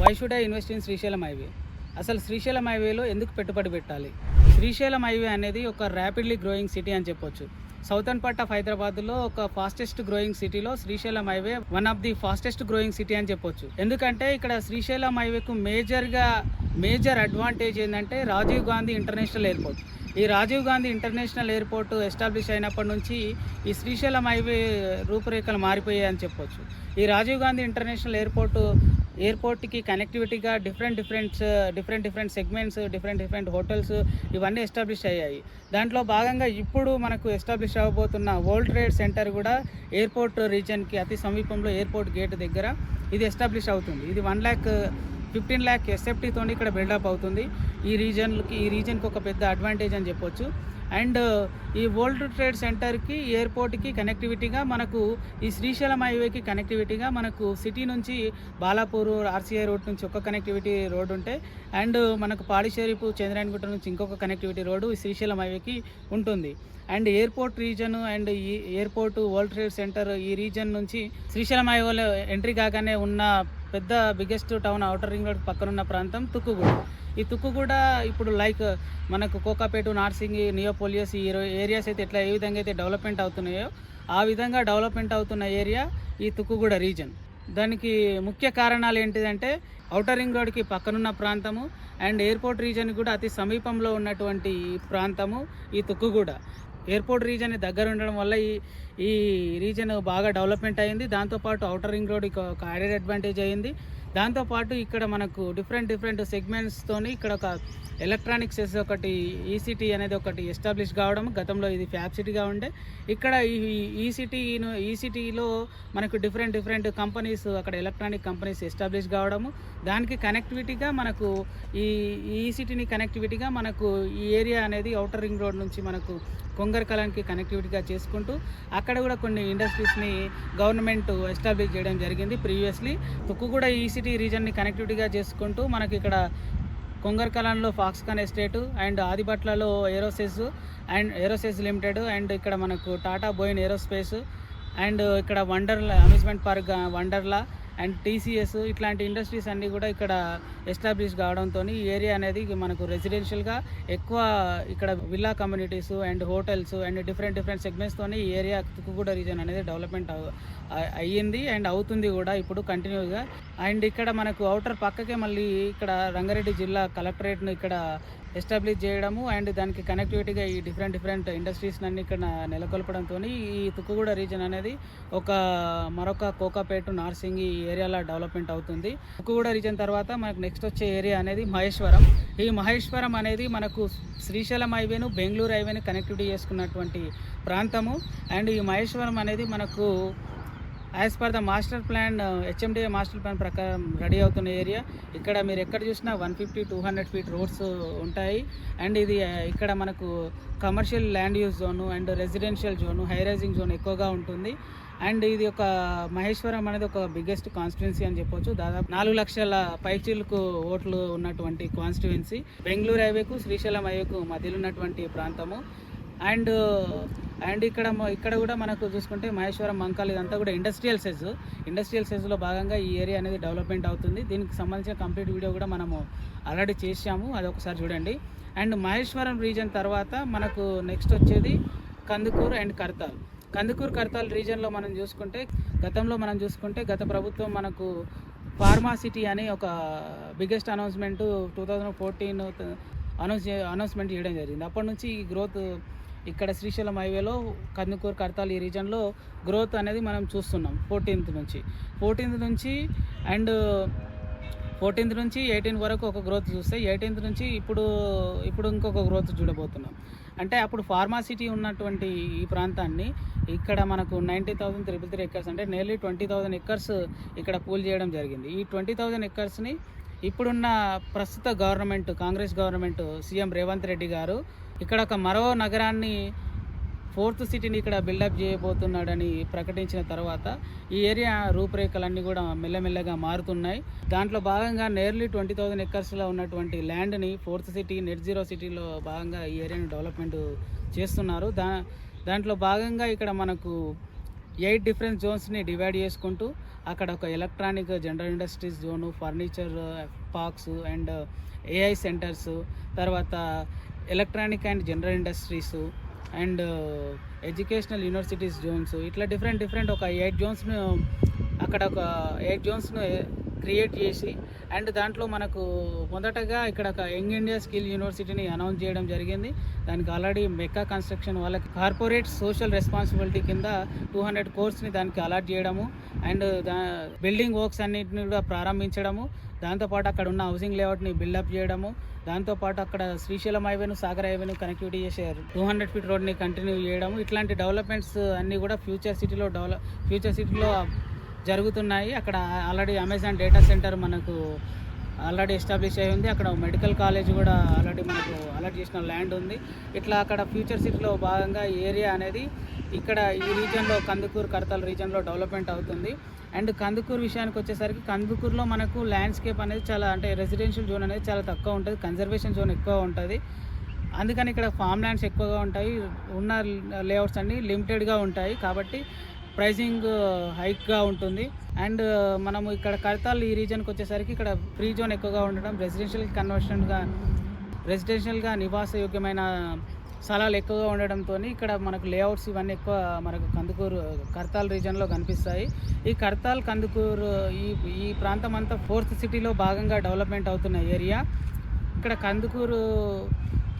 Why should I invest in Srisailam highway? అసలు శ్రీశైలం హైవేలో ఎందుకు పెట్టుబడి పెట్టాలి? శ్రీశైలం హైవే అనేది ఒక ర్యాపిడ్లీ గ్రోయింగ్ సిటీ అని చెప్పొచ్చు. సౌతర్న్ పార్ట్ ఆఫ్ హైదరాబాద్లో ఒక ఫాస్టెస్ట్ గ్రోయింగ్ సిటీలో Srisailam highway one of the fastest growing city అని చెప్పొచ్చు. ఎందుకంటే ఇక్కడ శ్రీశైలం హైవేకు మేజర్ అడ్వాంటేజ్ ఏంటంటే రాజీవ్ గాంధీ ఇంటర్నేషనల్ ఎయిర్పోర్ట్. ఈ Rajiv Gandhi international airport establish అయినప్పటి నుంచి ఈ శ్రీశైలం హైవే రూపురేఖలు మారిపోయాయి అని చెప్పొచ్చు. ఈ రాజీవ్ గాంధీ ఇంటర్నేషనల్ ఎయిర్పోర్ట్కి కనెక్టివిటీగా డిఫరెంట్ సెగ్మెంట్స్, డిఫరెంట్ హోటల్స్ ఇవన్నీ ఎస్టాబ్లిష్ అయ్యాయి. దాంట్లో భాగంగా ఇప్పుడు మనకు ఎస్టాబ్లిష్ అవ్వబోతున్న వరల్డ్ ట్రేడ్ సెంటర్ కూడా ఎయిర్పోర్ట్ రీజన్కి అతి సమీపంలో ఎయిర్పోర్ట్ గేట్ దగ్గర ఇది ఎస్టాబ్లిష్ అవుతుంది. ఇది 1,15 lakh ఎస్ఎఫ్టీతో ఇక్కడ బిల్డప్ అవుతుంది. ఈ రీజన్కి ఒక పెద్ద అడ్వాంటేజ్ అని చెప్పొచ్చు. అండ్ ఈ వరల్డ్ ట్రేడ్ సెంటర్కి ఎయిర్పోర్ట్కి కనెక్టివిటీగా మనకు ఈ శ్రీశైలం హైవేకి కనెక్టివిటీగా మనకు సిటీ నుంచి బాలాపూర్ ఆర్సీఐ రోడ్ నుంచి ఒక కనెక్టివిటీ రోడ్ ఉంటే, అండ్ మనకు పాడిషేరిపు చంద్రాయణగుట్ట నుంచి ఇంకొక కనెక్టివిటీ రోడ్డు ఈ శ్రీశైలం హైవేకి ఉంటుంది. అండ్ ఎయిర్పోర్ట్ రీజన్ అండ్ ఈ ఎయిర్పోర్టు వరల్డ్ ట్రేడ్ సెంటర్ ఈ రీజన్ నుంచి శ్రీశైలం హైవేలో ఎంట్రీ కాగానే ఉన్న పెద్ద biggest town outer ring road పక్కనున్న ప్రాంతం తుక్కుగూడ. ఈ తుక్కుగూడ ఇప్పుడు లైక్ మనకు కోకాపేట, నార్సింగి, నియోపోలియస్ ఈ ఏరియాస్ అయితే ఏ విధంగా అయితే డెవలప్మెంట్ అవుతున్నాయో ఆ విధంగా డెవలప్మెంట్ అవుతున్న ఏరియా ఈ తుక్కుగూడ రీజన్. దానికి ముఖ్య కారణాలు ఏంటిదంటే ఔటర్ రింగ్ రోడ్కి పక్కనున్న ప్రాంతము అండ్ ఎయిర్పోర్ట్ రీజన్ కూడా అతి సమీపంలో ఉన్నటువంటి ప్రాంతము ఈ తుక్కుగూడ. ఎయిర్పోర్ట్ రీజన్ దగ్గర ఉండడం వల్ల ఈ రీజన్ బాగా డెవలప్మెంట్ అయింది. దాంతోపాటు ఔటర్ రింగ్ రోడ్ ఒక యాడెడ్ అడ్వాంటేజ్ అయింది. దాంతోపాటు ఇక్కడ మనకు డిఫరెంట్ సెగ్మెంట్స్తోని ఇక్కడ ఒక ఎలక్ట్రానిక్స్ ఒకటి ఈసీటీ అనేది ఒకటి ఎస్టాబ్లిష్ కావడం. గతంలో ఇది ఫ్యాబ్ సిటీగా ఉండే. ఇక్కడ ఈ సిటీలో మనకు డిఫరెంట్ కంపెనీస్, అక్కడ ఎలక్ట్రానిక్ కంపెనీస్ ఎస్టాబ్లిష్ కావడము. దానికి కనెక్టివిటీగా మనకు ఈ సిటీని కనెక్టివిటీగా మనకు ఈ ఏరియా అనేది ఔటర్ రింగ్ రోడ్ నుంచి మనకు కొంగరకలానికి కనెక్టివిటీగా చేసుకుంటూ అక్కడ కూడా కొన్ని ఇండస్ట్రీస్ని గవర్నమెంట్ ఎస్టాబ్లిష్ చేయడం జరిగింది ప్రీవియస్లీ. తుక్కుగూడ ఈ సిటీ రీజన్ని కనెక్టివిటీగా చేసుకుంటూ మనకి ఇక్కడ కొంగరకలాన్లో ఫాక్స్కాన్ ఎస్టేటు అండ్ ఆదిబట్లలో ఏరోసెస్ లిమిటెడ్ అండ్ ఇక్కడ మనకు టాటా బోయిన్ ఏరోస్పేస్ అండ్ ఇక్కడ Wonderla amusement park Wonderla and TCS ఇట్లాంటి ఇండస్ట్రీస్ అన్నీ కూడా ఇక్కడ ఎస్టాబ్లిష్ కావడంతో ఈ ఏరియా అనేది మనకు రెసిడెన్షియల్గా ఎక్కువ ఇక్కడ villa communities and hotels and different సెగ్మెంట్స్తో ఈ ఏరియా తుక్కుగూడ రీజన్ అనేది డెవలప్మెంట్ అయ్యింది అండ్ అవుతుంది కూడా ఇప్పుడు కంటిన్యూగా. అండ్ ఇక్కడ మనకు అవుటర్ పక్కకే మళ్ళీ ఇక్కడ రంగారెడ్డి జిల్లా కలెక్టరేట్ను ఇక్కడ ఎస్టాబ్లిష్ చేయడము అండ్ దానికి కనెక్టివిటీగా ఈ డిఫరెంట్ ఇండస్ట్రీస్ అన్ని ఇక్కడ నెలకొల్పడంతో ఈ తుక్కుగూడ రీజన్ అనేది మరొక కోకాపేట, నార్సింగి ఈ ఏరియాలో డెవలప్మెంట్ అవుతుంది. తుక్కుగూడ రీజన్ తర్వాత మనకు నెక్స్ట్ వచ్చే ఏరియా అనేది మహేశ్వరం. ఈ మహేశ్వరం అనేది మనకు శ్రీశైలం హైవేను, బెంగళూరు హైవేను కనెక్టివిటీ చేసుకున్నటువంటి ప్రాంతము. అండ్ ఈ మహేశ్వరం అనేది మనకు as per the master plan, HMDA master plan ప్రకారం రెడీ అవుతున్న ఏరియా. ఇక్కడ మీరు ఎక్కడ చూసినా 150-200 ఫీట్ రోడ్స్ ఉంటాయి. అండ్ ఇది ఇక్కడ మనకు commercial land use zone and residential zone, high rising zone ఎక్కువగా ఉంటుంది. అండ్ ఇది ఒక మహేశ్వరం అనేది ఒక బిగ్గెస్ట్ కాన్స్టిట్యున్సీ అని చెప్పొచ్చు. దాదాపు 4 లక్షల పైచీలకు ఓట్లు ఉన్నటువంటి కాన్స్టిట్యున్సీ. బెంగళూరు హైవేకు, శ్రీశైలం హైవేకు మధ్యలో ఉన్నటువంటి ప్రాంతము. అండ్ ఇక్కడ కూడా మనకు చూసుకుంటే మహేశ్వరం, మంకాల్ ఇదంతా కూడా ఇండస్ట్రియల్ సెజ్లో భాగంగా ఈ ఏరియా అనేది డెవలప్మెంట్ అవుతుంది. దీనికి సంబంధించిన కంప్లీట్ వీడియో కూడా మనము ఆల్రెడీ చేసాము, అది ఒకసారి చూడండి. అండ్ మహేశ్వరం రీజన్ తర్వాత మనకు నెక్స్ట్ వచ్చేది కందుకూరు అండ్ కర్తాల్ రీజన్లో మనం చూసుకుంటే గత ప్రభుత్వం మనకు ఫార్మాసిటీ అని ఒక బిగ్గెస్ట్ అనౌన్స్మెంట్ 2014 అనౌన్స్మెంట్ చేయడం జరిగింది. అప్పటి నుంచి ఈ గ్రోత్ ఇక్కడ శ్రీశైలం హైవేలో కందుకూరు, కర్తాల్ ఈ రీజన్లో గ్రోత్ అనేది మనం చూస్తున్నాం 14th నుంచి అండ్ 14th నుంచి 18 వరకు ఒక గ్రోత్ చూస్తే 18th నుంచి ఇప్పుడు ఇంకొక గ్రోత్ చూడబోతున్నాం. అంటే అప్పుడు ఫార్మాసిటీ ఉన్నటువంటి ఈ ప్రాంతాన్ని ఇక్కడ మనకు 90,333 ఎకర్స్ అంటే నియర్లీ 20,000 ఎకర్స్ ఇక్కడ పూల్ చేయడం జరిగింది. ఈ 20,000 ఎకర్స్ని ఇప్పుడున్న ప్రస్తుత government, Congress government, CM Revanth Reddy గారు ఇక్కడ ఒక మరో నగరాన్ని, 4th సిటీని ఇక్కడ బిల్డప్ చేయబోతున్నాడని ప్రకటించిన తర్వాత ఈ ఏరియా రూపురేఖలన్నీ కూడా మెల్లమెల్లగా మారుతున్నాయి. దాంట్లో భాగంగా నియర్లీ 20,000 ఎకర్స్లో ఉన్నటువంటి ల్యాండ్ని 4th సిటీ నెట్ జీరో సిటీలో భాగంగా ఈ ఏరియాని డెవలప్మెంట్ చేస్తున్నారు. దాంట్లో భాగంగా ఇక్కడ మనకు 8 డిఫరెంట్ జోన్స్ని డివైడ్ చేసుకుంటూ అక్కడ ఒక electronic general industries zone, furniture parks and AI centres, తర్వాత electronic and general industries and educational universities zones, ఇట్లా డిఫరెంట్ ఒక 8 జోన్స్ను అక్కడ ఒక 8 జోన్స్ను క్రియేట్ చేసి అండ్ దాంట్లో మనకు మొదటగా ఇక్కడ ఒక యంగ్ ఇండియా స్కిల్ యూనివర్సిటీని అనౌన్స్ చేయడం జరిగింది. దానికి ఆల్రెడీ మెక్కా కన్స్ట్రక్షన్ వాళ్ళకి కార్పొరేట్ సోషల్ రెస్పాన్సిబిలిటీ కింద 200 కోర్స్ని దానికి అలాట్ చేయడము అండ్ బిల్డింగ్ వర్క్స్ అన్నింటిని కూడా ప్రారంభించడము, దాంతోపాటు అక్కడ ఉన్న హౌసింగ్ లేఅవుట్ని బిల్డప్ చేయడము, దాంతోపాటు అక్కడ శ్రీశైలం హైవేను సాగర్ హైవేను కనెక్టివిటీ చేసే 200 ఫీట్ రోడ్ని కంటిన్యూ చేయడము, ఇట్లాంటి డెవలప్మెంట్స్ అన్నీ కూడా ఫ్యూచర్ సిటీలో జరుగుతున్నాయి. అక్కడ ఆల్రెడీ అమెజాన్ డేటా సెంటర్ మనకు ఆల్రెడీ ఎస్టాబ్లిష్ అయి ఉంది. అక్కడ మెడికల్ కాలేజ్ కూడా ఆల్రెడీ మనకు అలాట్ చేసిన ల్యాండ్ ఉంది. ఇట్లా అక్కడ ఫ్యూచర్ సిటీలో భాగంగా ఏరియా అనేది ఇక్కడ ఈ రీజియన్లో కందుకూరు కడతాల్ రీజియన్లో డెవలప్మెంట్ అవుతుంది. అండ్ కందుకూరు విషయానికి వచ్చేసరికి కందుకూరులో మనకు ల్యాండ్స్కేప్ అనేది చాలా అంటే రెసిడెన్షియల్ జోన్ అనేది చాలా తక్కువ ఉంటుంది, కన్జర్వేషన్ జోన్ ఎక్కువ ఉంటుంది. అందుకని ఇక్కడ ఫామ్ ల్యాండ్స్ ఎక్కువగా ఉంటాయి, ఉన్న లేఅవుట్స్ అన్నీ లిమిటెడ్గా ఉంటాయి, కాబట్టి ప్రైసింగ్ హైక్గా ఉంటుంది. అండ్ మనము ఇక్కడ కడతాల్ ఈ రీజన్కి వచ్చేసరికి ఇక్కడ ఫ్రీ జోన్ ఎక్కువగా ఉండడం, రెసిడెన్షియల్గా నివాసయోగ్యమైన స్థలాలు ఎక్కువగా ఉండడంతో ఇక్కడ మనకు లేఅవుట్స్ ఇవన్నీ ఎక్కువ మనకు కందుకూరు కడతాల్ రీజన్లో కనిపిస్తాయి. ఈ కడతాల్ కందుకూరు ఈ ప్రాంతం అంతా 4th సిటీలో భాగంగా డెవలప్మెంట్ అవుతున్న ఏరియా. ఇక్కడ కందుకూరు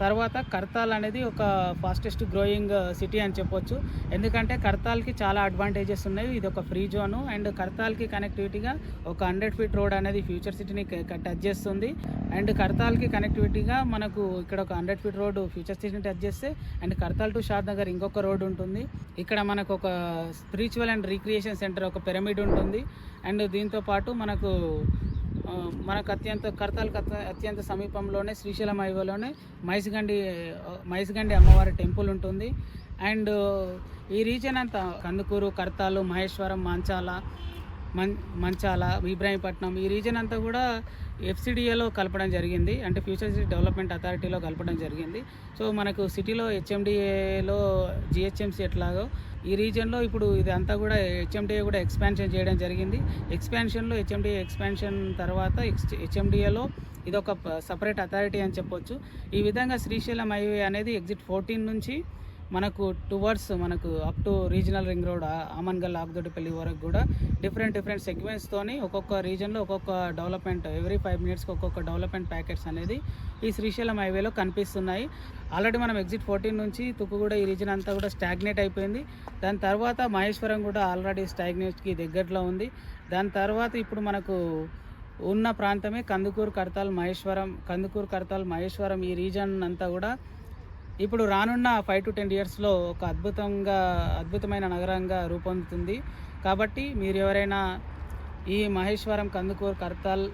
తర్వాత కడతాల్ అనేది ఒక ఫాస్టెస్ట్ గ్రోయింగ్ సిటీ అని చెప్పొచ్చు. ఎందుకంటే కడతాల్కి చాలా అడ్వాంటేజెస్ ఉన్నాయి. ఇది ఒక ఫ్రీ జోను అండ్ కడతాల్కి కనెక్టివిటీగా ఒక 100 ఫీట్ రోడ్ అనేది ఫ్యూచర్ సిటీని టచ్ చేస్తుంది. అండ్ కడతాల్కి కనెక్టివిటీగా మనకు ఇక్కడ ఒక 100 ఫీట్ రోడ్ ఫ్యూచర్ సిటీని టచ్ చేస్తే అండ్ కడతాల్ టు షాద్ నగర్ ఇంకొక రోడ్ ఉంటుంది. ఇక్కడ మనకు ఒక స్పిరిచువల్ అండ్ రీక్రియేషన్ సెంటర్ ఒక పిరమిడ్ ఉంటుంది. అండ్ దీంతో పాటు మనకు అత్యంత సమీపంలోనే శ్రీశైలం హైవేలోనే మైసిగండి అమ్మవారి టెంపుల్ ఉంటుంది. అండ్ ఈ రీజియన్ అంతా కందుకూరు, కడతాలు, మహేశ్వరం, మంచాల, ఇబ్రాహీంపట్నం ఈ రీజియన్ అంతా కూడా FCDAలో కలపడం జరిగింది, అంటే ఫ్యూచర్ సిటీ డెవలప్మెంట్ అథారిటీలో కలపడం జరిగింది. సో మనకు సిటీలో HMDAలో GHMC ఎట్లాగో ఈ రీజియన్లో ఇప్పుడు ఇది అంతా కూడా HMDA కూడా ఎక్స్పాన్షన్ చేయడం జరిగింది. ఎక్స్పాన్షన్లో HMDA ఎక్స్పాన్షన్ తర్వాత HMDAలో ఇది ఒక సపరేట్ అథారిటీ అని చెప్పొచ్చు. ఈ విధంగా శ్రీశైలం హైవే అనేది ఎగ్జిట్ 14 నుంచి మనకు టువర్డ్స్ మనకు up to regional ring road Amangal Akudoddipalli వరకు కూడా డిఫరెంట్ సెగ్మెంట్స్తోని ఒక్కొక్క రీజన్లో ఒక్కొక్క డెవలప్మెంట్ ఎవ్రీ 5 మినిట్స్కి ఒక్కొక్క డెవలప్మెంట్ ప్యాకెట్స్ అనేది ఈ శ్రీశైలం హైవేలో కనిపిస్తున్నాయి. ఆల్రెడీ మనం ఎగ్జిట్ 14 నుంచి తుక్కుగూడ ఈ రీజన్ అంతా కూడా స్టాగ్నేట్ అయిపోయింది. దాని తర్వాత మహేశ్వరం కూడా ఆల్రెడీ స్టాగ్నేట్కి దగ్గరలో ఉంది. దాని తర్వాత ఇప్పుడు మనకు ఉన్న ప్రాంతమే కందుకూరు కడతాల్ మహేశ్వరం ఈ రీజన్ అంతా కూడా ఇప్పుడు రానున్న 5 to 10 ఇయర్స్లో ఒక అద్భుతమైన నగరంగా రూపొందుతుంది. కాబట్టి మీరు ఎవరైనా ఈ మహేశ్వరం, కందుకూరు, కడతాల్,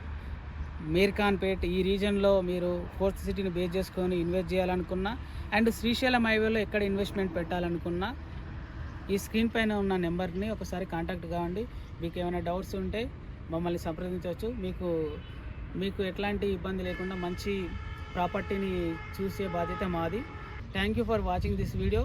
మీర్ఖాన్పేట్ ఈ రీజన్లో మీరు 4th సిటీని బేస్ చేసుకొని ఇన్వెస్ట్ చేయాలనుకున్నా అండ్ శ్రీశైలం హైవేలో ఎక్కడ ఇన్వెస్ట్మెంట్ పెట్టాలనుకున్నా ఈ స్క్రీన్ పైన ఉన్న నెంబర్ని ఒకసారి కాంటాక్ట్ కావండి. మీకు ఏమైనా డౌట్స్ ఉంటే మమ్మల్ని సంప్రదించవచ్చు. మీకు ఎట్లాంటి ఇబ్బంది లేకుండా మంచి ప్రాపర్టీని చూసే బాధ్యత మాది. Thank you for watching this video.